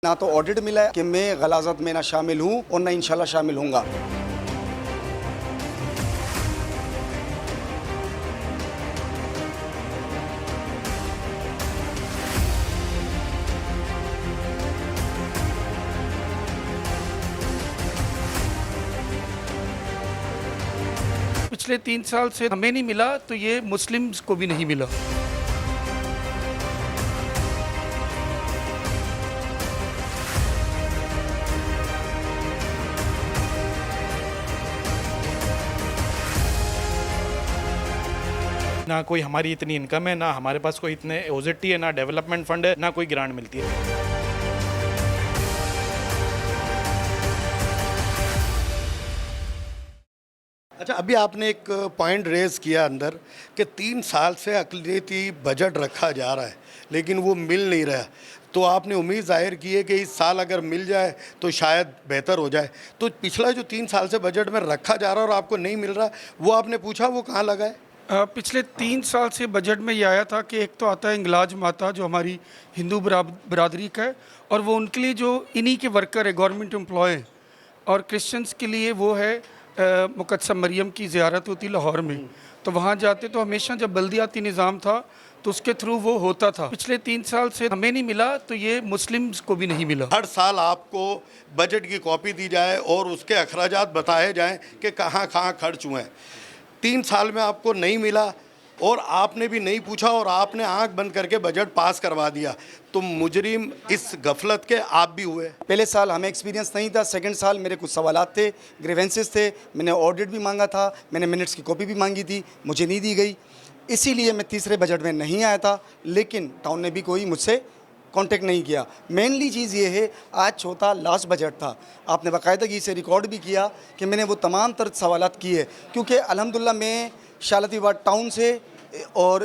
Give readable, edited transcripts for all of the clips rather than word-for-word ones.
ना तो ऑडिट मिला है कि मैं गलाजत में ना शामिल हूँ और ना इंशाल्लाह शामिल हूँगा। पिछले 3 साल से हमें नहीं मिला तो ये मुस्लिम्स को भी नहीं मिला। ना कोई हमारी इतनी इनकम है, ना हमारे पास कोई इतने ओजेटी है, ना डेवलपमेंट फंड है, ना कोई ग्रांट मिलती है। अच्छा, अभी आपने एक पॉइंट रेज किया अंदर कि 3 साल से अक़लियती बजट रखा जा रहा है लेकिन वो मिल नहीं रहा। तो आपने उम्मीद जाहिर की है कि इस साल अगर मिल जाए तो शायद बेहतर हो जाए। तो पिछला जो 3 साल से बजट में रखा जा रहा है और आपको नहीं मिल रहा, वो आपने पूछा वो कहाँ लगा है? पिछले 3 साल से बजट में ये आया था कि एक तो आता है इंगलाज माता जो हमारी हिंदू बरादरी का है, और वो उनके लिए जो इन्हीं के वर्कर है, गवर्नमेंट एम्प्लॉय हैं, और क्रिश्चियंस के लिए वो है मुक़द्दस मरियम की ज़ियारत होती लाहौर में। तो वहाँ जाते तो हमेशा जब बल्दियाती निज़ाम था तो उसके थ्रू वो होता था। पिछले 3 साल से हमें नहीं मिला तो ये मुस्लिम्स को भी नहीं मिला। हर साल आपको बजट की कॉपी दी जाए और उसके अखराजात बताए जाएं कि कहाँ कहाँ खर्च हुए हैं। 3 साल में आपको नहीं मिला और आपने भी नहीं पूछा और आपने आंख बंद करके बजट पास करवा दिया, तो मुजरिम इस गफलत के आप भी हुए। पहले साल हमें एक्सपीरियंस नहीं था, सेकंड साल मेरे कुछ सवालात थे, ग्रीवेंसेस थे, मैंने ऑडिट भी मांगा था, मैंने मिनट्स की कॉपी भी मांगी थी, मुझे नहीं दी गई। इसीलिए मैं तीसरे बजट में नहीं आया था, लेकिन टाउन ने भी कोई मुझसे कांटेक्ट नहीं किया। मेनली चीज़ ये है, आज चौथा लास्ट बजट था, आपने बाकायदगी से रिकॉर्ड भी किया कि मैंने वो तमाम तर सवालात किए, क्योंकि अल्हम्दुलिल्लाह मैं शालतीबाद टाउन से और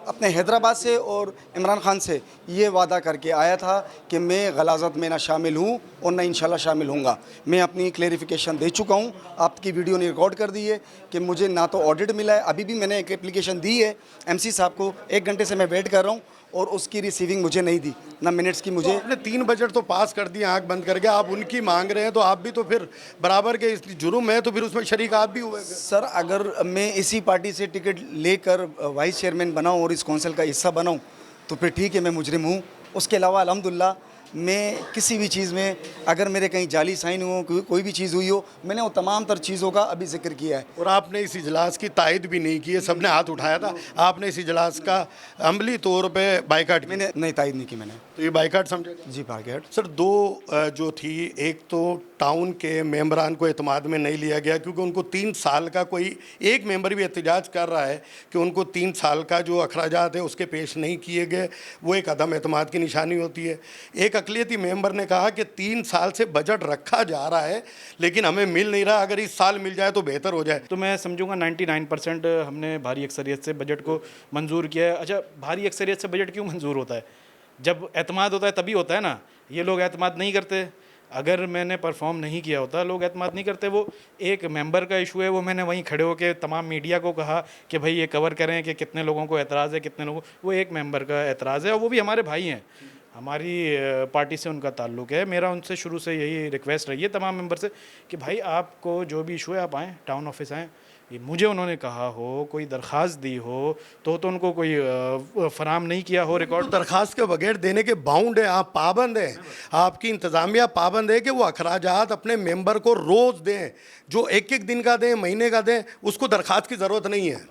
अपने हैदराबाद से और इमरान खान से ये वादा करके आया था कि मैं गलाजत में ना शामिल हूँ और ना इंशाल्लाह शामिल हूँगा। मैं अपनी क्लेरिफिकेशन दे चुका हूँ, आपकी वीडियो ने रिकॉर्ड कर दी है कि मुझे ना तो ऑडिट मिला है, अभी भी मैंने एक एप्लीकेशन दी है एमसी साहब को, 1 घंटे से मैं वेट कर रहा हूँ, और उसकी रिसीविंग मुझे नहीं दी, ना मिनट्स की मुझे। आपने 3 बजट तो पास कर दिए आंख बंद करके, आप उनकी मांग रहे हैं, तो आप भी तो फिर बराबर के इस जुर्म है, तो फिर उसमें शरीक आप भी हुए। सर, अगर मैं इसी पार्टी से टिकट लेकर वाइस चेयरमैन बनाऊं और इस कौंसिल का हिस्सा बनाऊं तो फिर ठीक है, मैं मुजरिम हूं। उसके अलावा अल्हम्दुलिल्लाह मैं किसी भी चीज़ में, अगर मेरे कहीं जाली साइन हो, कोई भी चीज़ हुई हो, मैंने वो तमाम तर चीज़ों का अभी जिक्र किया है। और आपने इस इजलास की तायद भी नहीं की है, सबने हाथ उठाया था, आपने इस इजलास का अमली तौर पे बाइकाट किया। मैंने नहीं, तायद नहीं की मैंने। तो ये बाइकाट समझे? जी, बाइकाट। सर, 2 जो थी, एक तो टाउन के मेंबरान को एतमाद में नहीं लिया गया क्योंकि उनको 3 साल का, कोई एक मेंबर भी एहतजाज कर रहा है कि उनको 3 साल का जो अखराजात है उसके पेश नहीं किए गए, वो एक अदम एतमाद की निशानी होती है। एक अक़लियती मेंबर ने कहा कि 3 साल से बजट रखा जा रहा है लेकिन हमें मिल नहीं रहा, अगर इस साल मिल जाए तो बेहतर हो जाए। तो मैं समझूंगा 99% हमने भारी अक्सरियत से बजट को मंजूर किया है। अच्छा, भारी अक्सरियत से बजट क्यों मंजूर होता है? जब एतमाद होता है तभी होता है ना। ये लोग एतमाद नहीं करते। अगर मैंने परफॉर्म नहीं किया होता, लोग एतमाद नहीं करते। वो एक मेंबर का इशू है, वो मैंने वहीं खड़े होकर तमाम मीडिया को कहा कि भाई ये कवर करें कि कितने लोगों को एतराज़ है, कितने लोगों, वो एक मेंबर का एतराज़ है, और वो भी हमारे भाई हैं, हमारी पार्टी से उनका ताल्लुक़ है। मेरा उनसे शुरू से यही रिक्वेस्ट रही है तमाम मेंबर से कि भाई आपको जो भी इशू है आप आएँ, टाउन ऑफिस आएँ। ये मुझे उन्होंने कहा हो, कोई दरख्वास्त दी हो तो उनको कोई फराम नहीं किया हो रिकॉर्ड। दरख्वास्त के बगैर देने के बाउंड है, आप पाबंद हैं, आपकी इंतज़ामिया पाबंद है कि वो अखराजात अपने मेंबर को रोज़ दें, जो 1-1 दिन का दें, महीने का दें, उसको दरख्वास्त की ज़रूरत नहीं है।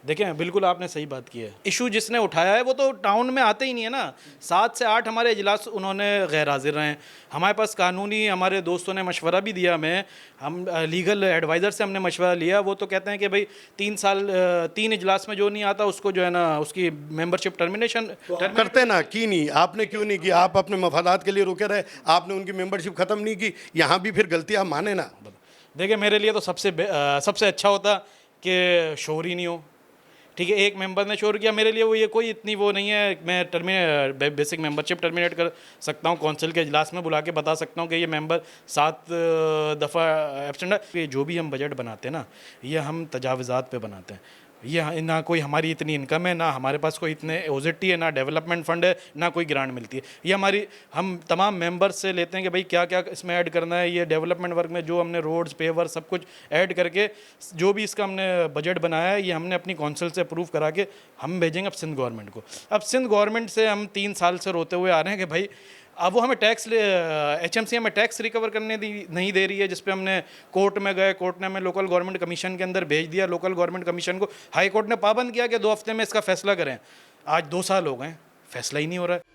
देखें, बिल्कुल आपने सही बात की है। इशू जिसने उठाया है वो तो टाउन में आते ही नहीं है ना। 7 से 8 हमारे इजलास उन्होंने गैर हाजिर रहे हैं। हमारे पास कानूनी, हमारे दोस्तों ने मशवरा भी दिया हमें, हम लीगल एडवाइज़र से हमने मशवरा लिया। वो तो कहते हैं कि भाई 3 इजलास में जो नहीं आता उसको जो है ना, उसकी मेंबरशिप टर्मिनेशन करते ना, की नहीं, आपने क्यों नहीं की? आप अपने मफादात के लिए रुके रहे, आपने उनकी मेंबरशिप ख़त्म नहीं की। यहाँ भी फिर गलती आप माने ना। देखिए, मेरे लिए तो सबसे अच्छा होता कि शोर ही नहीं हो। ठीक है, एक मेंबर ने शोर किया, मेरे लिए वो ये कोई इतनी वो नहीं है, मैं बेसिक मेंबरशिप टर्मिनेट कर सकता हूँ, कौंसिल के इजलास में बुला के बता सकता हूँ कि ये मेंबर 7 दफ़ा एब्सेंट है। ये जो भी हम बजट बनाते हैं ना, ये हम तजावज़ात पे बनाते हैं। ये ना कोई हमारी इतनी इनकम है, ना हमारे पास कोई इतने ओजेटी है, ना डेवलपमेंट फंड है, ना कोई ग्रांट मिलती है। ये हमारी हम तमाम मेंबर्स से लेते हैं कि भाई क्या क्या इसमें ऐड करना है। ये डेवलपमेंट वर्क में जो हमने रोड्स पेवर सब कुछ ऐड करके जो भी इसका हमने बजट बनाया है, ये हमने अपनी काउंसिल से अप्रूव करा के हम भेजेंगे अब सिंध गवर्नमेंट को। अब सिंध गवर्नमेंट से हम 3 साल से रोते हुए आ रहे हैं कि भाई अब वो हमें टैक्स HMC हमें टैक्स रिकवर करने नहीं दे रही है, जिस पे हमने कोर्ट में गए, कोर्ट ने हमें लोकल गवर्नमेंट कमीशन के अंदर भेज दिया। लोकल गवर्नमेंट कमीशन को हाई कोर्ट ने पाबंद किया कि 2 हफ्ते में इसका फैसला करें। आज 2 साल हो गए, फैसला ही नहीं हो रहा है।